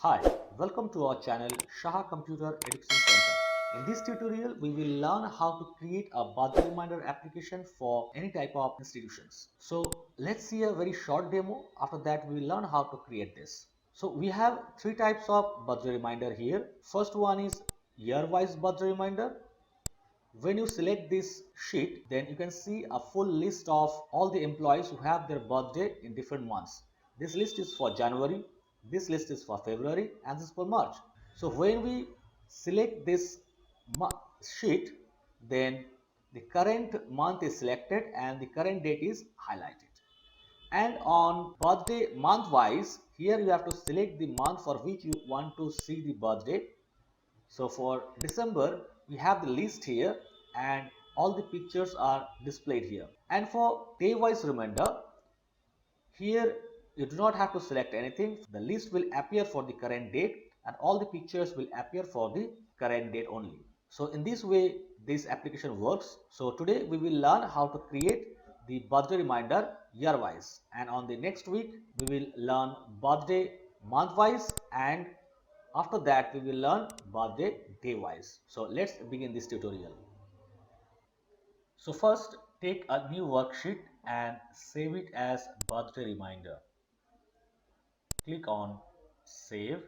Hi, welcome to our channel Shaha Computer Education Center. In this tutorial, we will learn how to create a birthday reminder application for any type of institutions. So let's see a very short demo. After that, we will learn how to create this. So we have three types of birthday reminder here. First one is year-wise birthday reminder. When you select this sheet, then you can see a full list of all the employees who have their birthday in different months. This list is for January, this list is for February, and this is for March. So when we select this sheet, then the current month is selected and the current date is highlighted. And on birthday month wise, here you have to select the month for which you want to see the birthday. So for December, we have the list here and all the pictures are displayed here. And for day-wise reminder, here you do not have to select anything. The list will appear for the current date and all the pictures will appear for the current date only. So in this way, this application works. So today we will learn how to create the birthday reminder year-wise. And on the next week, we will learn birthday month-wise, and after that we will learn birthday day-wise. So let's begin this tutorial. So first, take a new worksheet and save it as birthday reminder. Click on save,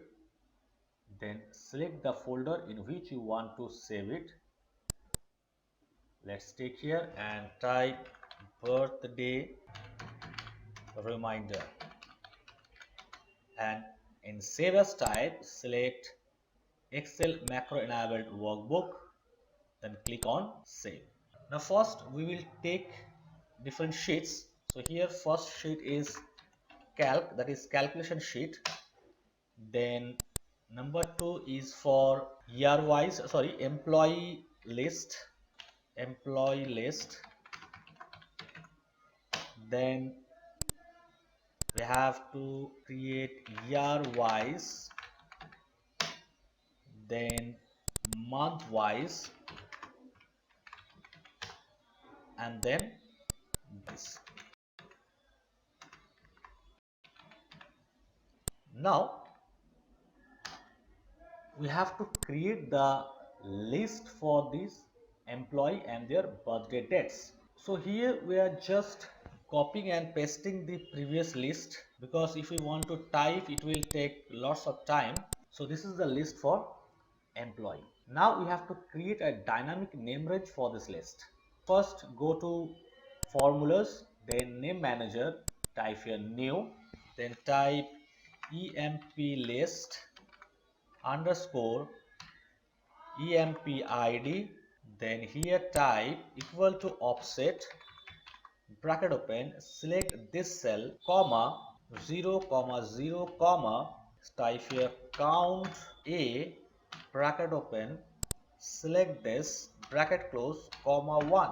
then select the folder in which you want to save it. Let's take here and type birthday reminder, and in save as type select Excel macro enabled workbook, then click on save. Now first we will take different sheets. So here first sheet is calc, that is calculation sheet. Then number 2 is for year wise, sorry, employee list. Then we have to create year wise, then month wise, and then this. Now we have to create the list for this employee and their birthday dates. So here we are just copying and pasting the previous list, because if we want to type it will take lots of time. So this is the list for employee. Now we have to create a dynamic name range for this list. First go to formulas, then name manager, type here new, then type emp list underscore empid, then here type equal to offset bracket open, select this cell, comma 0 comma 0 comma, type here count a bracket open, select this bracket close comma 1,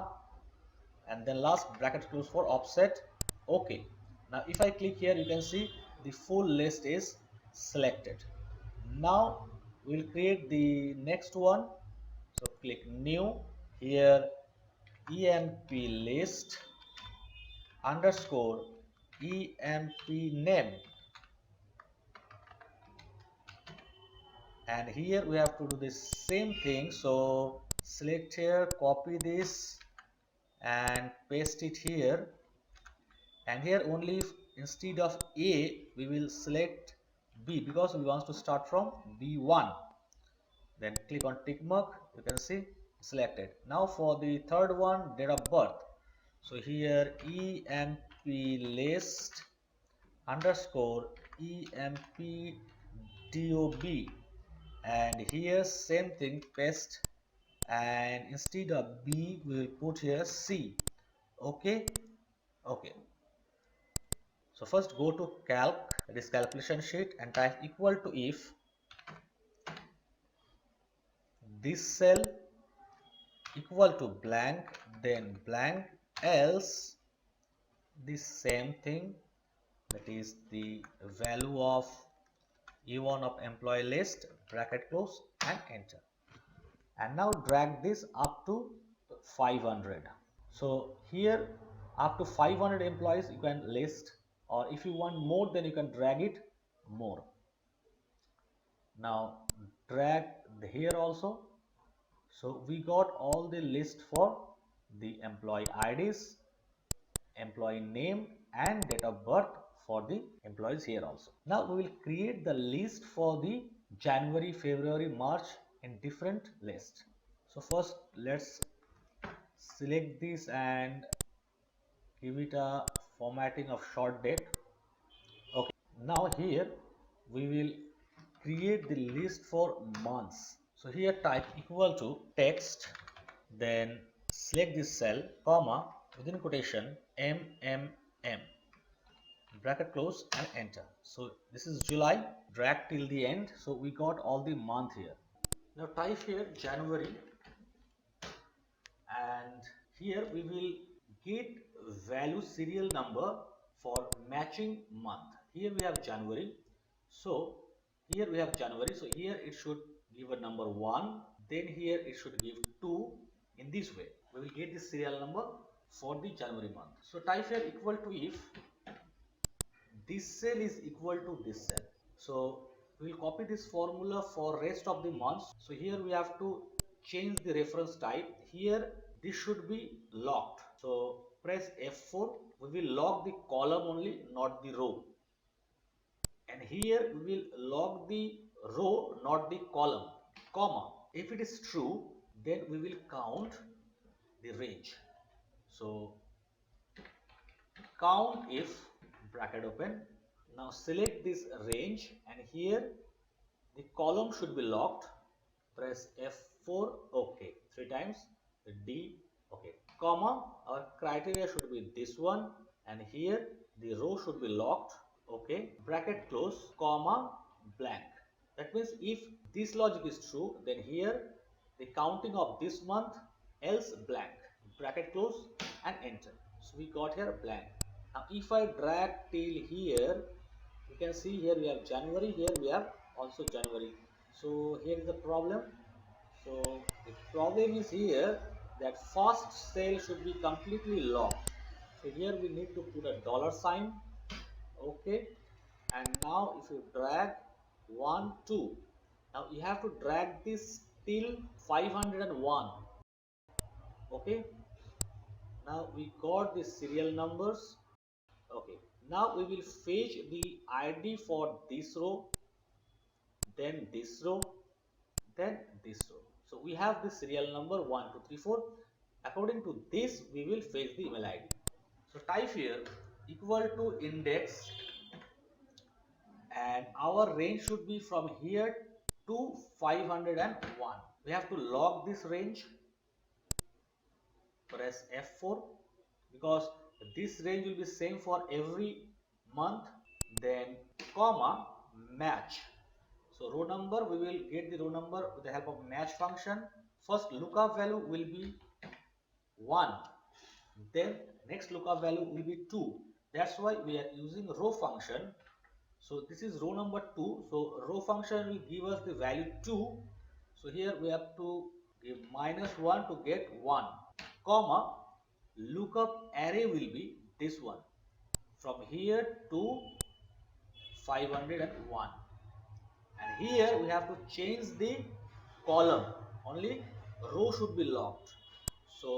and then last bracket close for offset. Okay, now if I click here you can see the full list is selected. Now we'll create the next one. So click new, here emp list underscore emp name, and here we have to do the same thing. So select here, copy this and paste it here, and here only instead of A we will select B, because we want to start from B1. Then click on tick mark, you can see selected. Now for the third one, date of birth. So here emp list underscore emp dob, and here same thing, paste, and instead of B we will put here C. Okay, okay. So first go to calc, that is calculation sheet, and type equal to if this cell equal to blank, then blank, else the same thing, that is the value of E1 of employee list, bracket close, and enter. And now drag this up to 500. So here up to 500 employees you can list, or if you want more then you can drag it more. Now drag here also. So we got all the list for the employee IDs, employee name and date of birth for the employees here also. Now we will create the list for the January, February, March in different list. So first let's select this and give it a formatting of short date. Okay, now here we will create the list for months. So here type equal to text, then select this cell, comma, within quotation MMM, bracket close and enter. So this is July, drag till the end. So we got all the month here. Now type here January, and here we will get value serial number for matching month. Here we have January, so here we have January, so here it should give a number 1, then here it should give 2. In this way we will get the serial number for the January month. So type here equal to if this cell is equal to this cell. So we will copy this formula for rest of the months. So here we have to change the reference type. Here this should be locked. So press F4. We will lock the column only, not the row. And here we will lock the row, not the column, comma. If it is true, then we will count the range. So count if, bracket open. Now select this range, and here the column should be locked. Press F4, OK, 3 times, D, OK, comma, our criteria should be this one, and here the row should be locked, OK, bracket close, comma, blank. That means if this logic is true, then here the counting of this month, else blank, bracket close and enter. So we got here blank. Now if I drag till here, you can see here we have January, here we have also January. So here is the problem. So the problem is here that first cell should be completely locked. So here we need to put a dollar sign. Okay, and now if you drag 1 2, now you have to drag this till 501. Okay, now we got the serial numbers. Okay, now we will fetch the ID for this row, then this row, then this row. So we have the serial number 1 2 3 4. According to this we will fetch the email ID. So type here equal to index, and our range should be from here to 501. We have to log this range. Press F4, because this range will be same for every month. Then comma, match. So row number, we will get the row number with the help of match function. First lookup value will be 1, then next lookup value will be 2. That's why we are using row function. So this is row number 2. So row function will give us the value 2. So here we have to give -1 to get 1, comma, lookup array will be this one from here to 501. And here we have to change the column, only row should be locked. So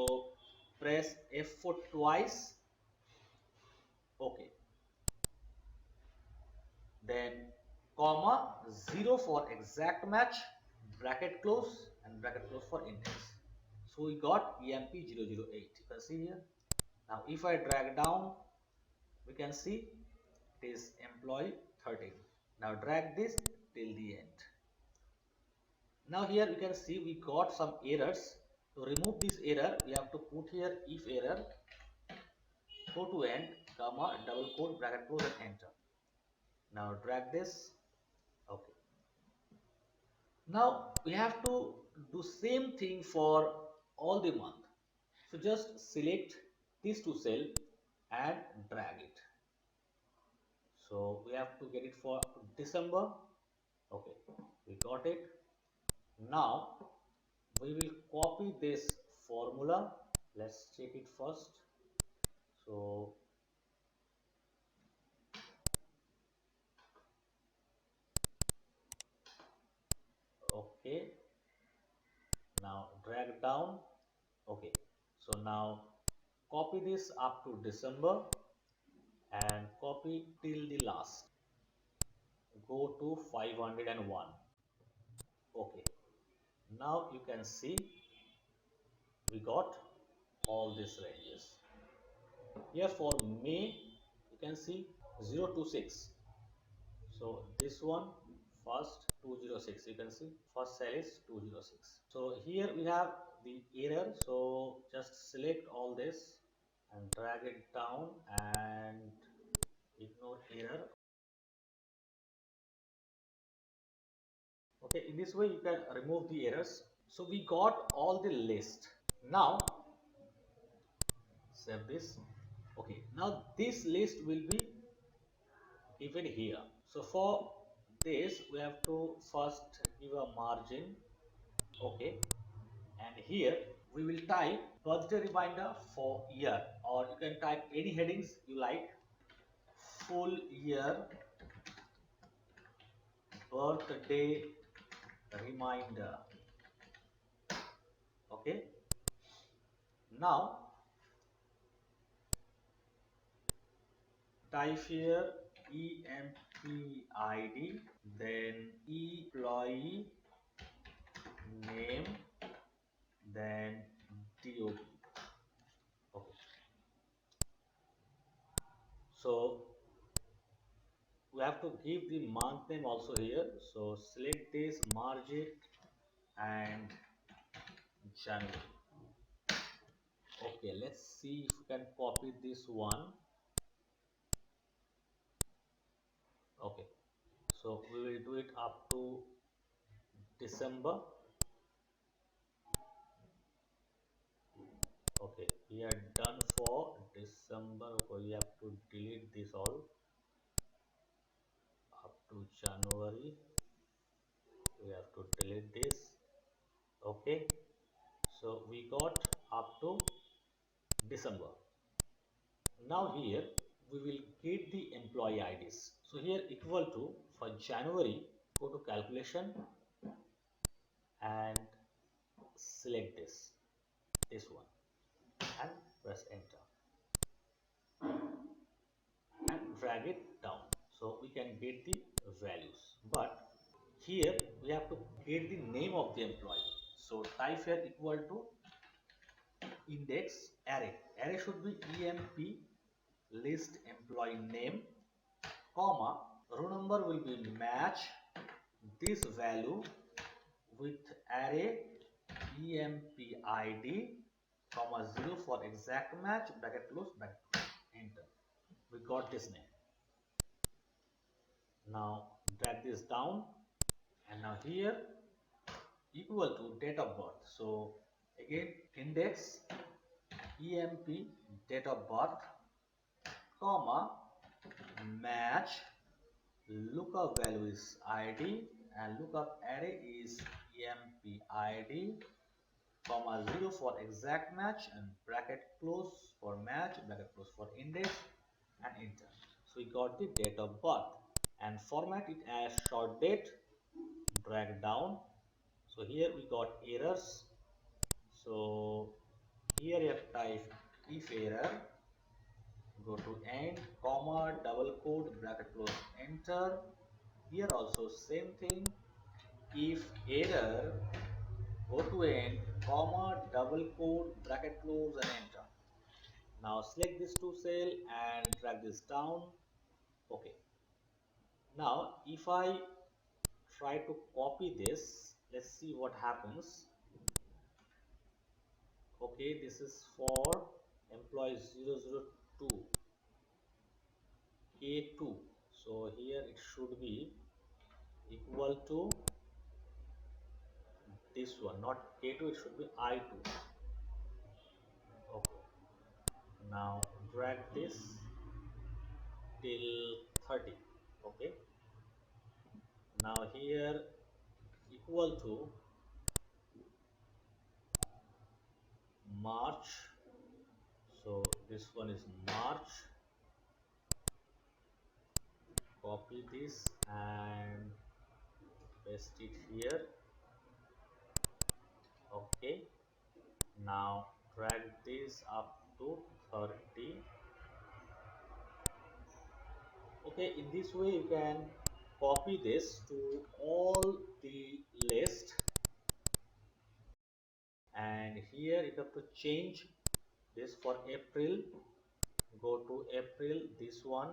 press F4 twice. Okay, then comma 0 for exact match, bracket close and bracket close for index. So we got EMP008. You can see here. Now if I drag down, we can see it is employee 13. Now drag this till the end. Now here you can see we got some errors. To remove this error, we have to put here if error, go to end, comma, double quote, bracket close and enter. Now drag this. Okay. Now we have to do same thing for all the month. So just select these two cells and drag it. So we have to get it for December. Okay, we got it. Now we will copy this formula. Let's check it first. So Okay, now drag down. Okay, so now copy this up to December and copy till the last. Go to 501. Okay, now you can see we got all these ranges. Here for May, you can see 0 to 6. So this one first 206, you can see first cell is 206. So here we have the error. So just select all this and drag it down and ignore error. Okay, in this way you can remove the errors. So we got all the list. Now save this. Okay, now this list will be given here. So for this we have to first give a margin. Okay, and here we will type birthday reminder for year, or you can type any headings you like. Full year birthday reminder. Okay, now type here EMPID, then employee name, then DOB. Okay, so we have to give the month name also here. So select this, merge it, and January. Okay, let's see if we can copy this one. Okay, so we will do it up to December. Okay, we are done for December. Okay, we have to delete this all. Up to January, we have to delete this. Okay, so we got up to December. Now here we will get the employee IDs. So here equal to, for January, go to calculation and select this one and press enter and drag it down, so we can get the values. But here we have to get the name of the employee. So type here equal to index array should be emp list employee name, comma, row number will be match this value with array empid, comma 0 for exact match, bracket close, bracket close, enter. We got this name. Now drag this down, and now here equal to date of birth. So again index emp date of birth, comma, match lookup value is id and lookup array is empid, comma 0 for exact match and bracket close for match, bracket close for index, and enter. So we got the date of birth and format it as short date, drag down. So here we got errors. So here you have type if error, go to end, comma, double quote, bracket close, enter. Here also same thing, if error, go to end, comma, double quote, bracket close, and enter. Now select this two cell and drag this down. Okay, now if I try to copy this, let's see what happens. Okay, this is for employee 002 K2. So here it should be equal to this one, not K2, it should be I2. Okay, now drag this till 30. Okay, now here equal to March. So this one is March. Copy this and paste it here. Okay, now drag this up to 30. Okay, in this way you can copy this to all the list, and here you have to change this for April. Go to April, this one,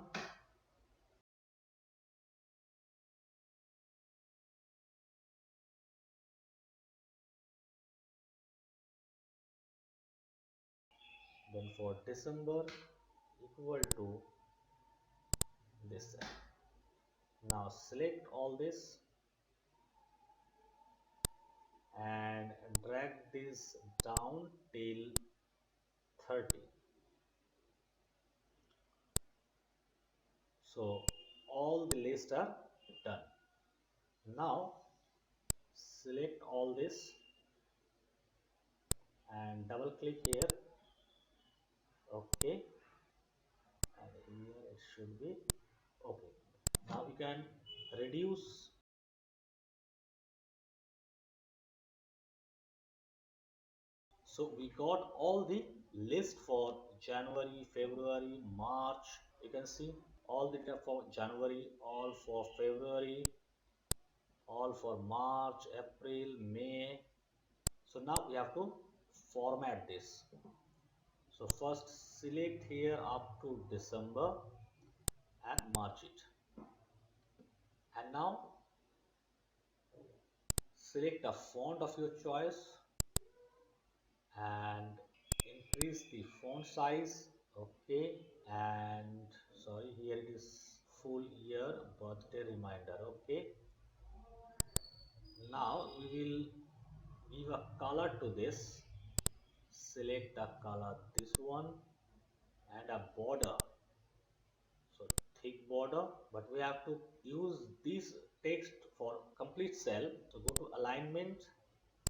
then for December equal to this cell. Now select all this and drag this down till 30. So all the lists are done. Now select all this and double click here. Okay, and here it should be okay. Now you can reduce. So we got all the list for January, February, March. You can see all the data for January, all for February, all for March, April, May. So now we have to format this. So first select here up to December and march it. And now select a font of your choice and increase the font size. Okay, and sorry, here it is full year birthday reminder. Okay, now we will give a color to this. Select a color, this one, and a border. So thick border, but we have to use this text for complete cell. So go to alignment,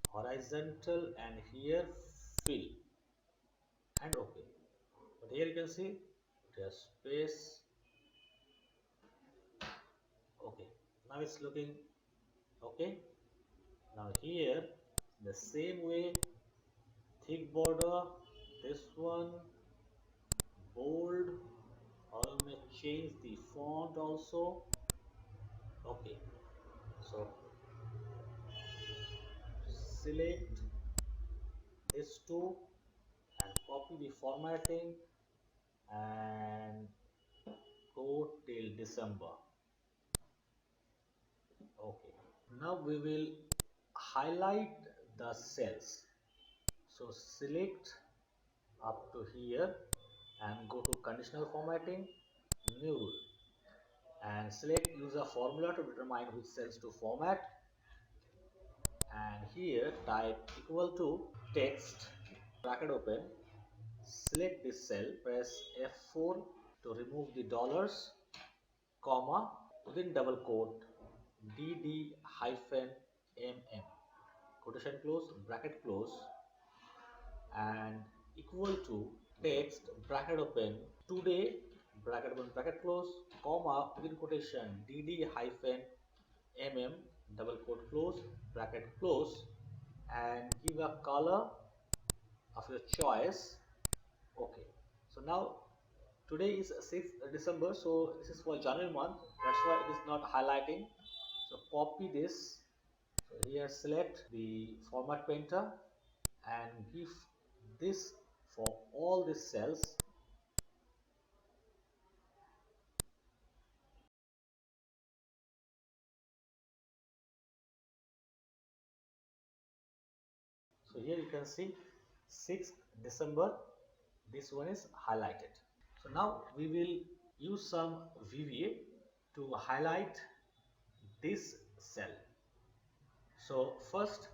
horizontal, and here fill, and okay. But here you can see there's space. Okay, now it's looking okay. Now here the same way, thick border, this one, bold, or you may change the font also. Okay, so select these two and copy the formatting and go till December. Okay, now we will highlight the cells. So select up to here and go to conditional formatting, new rule, and select use a formula to determine which cells to format, and here type equal to text, bracket open, select this cell, press F4 to remove the dollars, comma, within double quote DD hyphen MM, quotation close, bracket close, and equal to text, bracket open, today, bracket open, bracket close, comma, within quotation DD hyphen MM, double quote close, bracket close, and give a color of your choice. Okay, so now today is 6th December, so this is for January month, that's why it is not highlighting. So copy this. So here select the format painter and give this for all these cells. So here you can see 6th December, this one is highlighted. So now we will use some VBA to highlight this cell. So first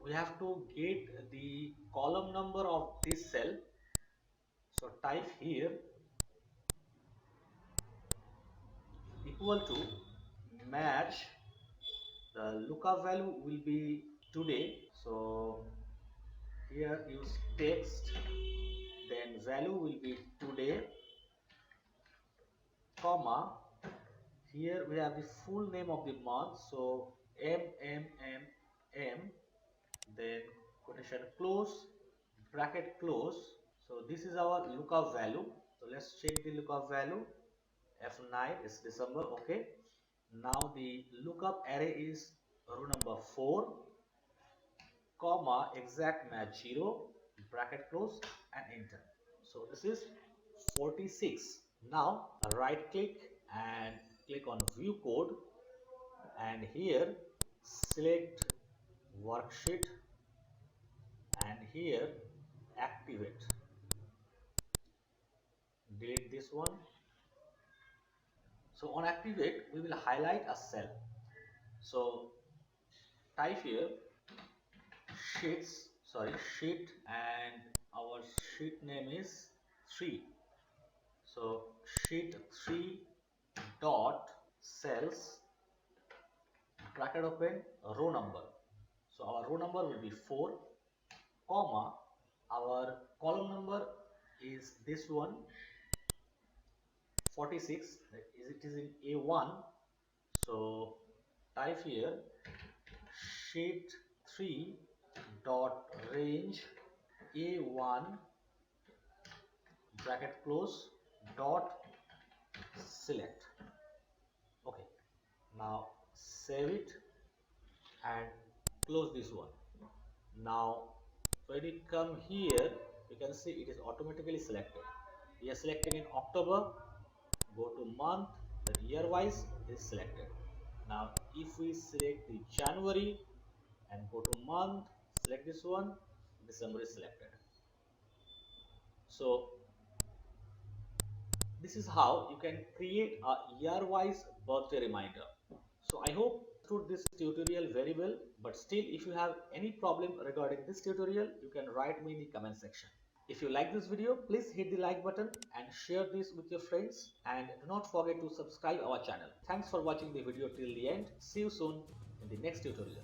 we have to get the column number of this cell. So type here equal to match, the lookup value will be today. So here use text, then value will be today, comma, here we have the full name of the month, so MMMM, then quotation close, bracket close. So this is our lookup value. So let's check the lookup value. F9 is December. Okay, now the lookup array is row number 4, comma, exact match 0, bracket close, and enter. So this is 46. Now right click and click on view code, and here select worksheet, and here activate. Delete this one. So on activate, we will highlight a cell. So type here sheet, and our sheet name is 3. So sheet 3 dot cells, bracket open, row number. So our row number will be 4, comma, our column number is this one, 46. It is in A1. So type here sheet 3 dot range A1, bracket close, dot select. Okay, now save it and close this one. Now when you come here, you can see it is automatically selected. We are selecting in October. Go to month, then year wise is selected. Now if we select the January and go to month, select this one, December is selected. So this is how you can create a year-wise birthday reminder. So I hope through this tutorial very well, but still if you have any problem regarding this tutorial, you can write me in the comment section. If you like this video, please hit the like button and share this with your friends, and do not forget to subscribe our channel. Thanks for watching the video till the end. See you soon in the next tutorial.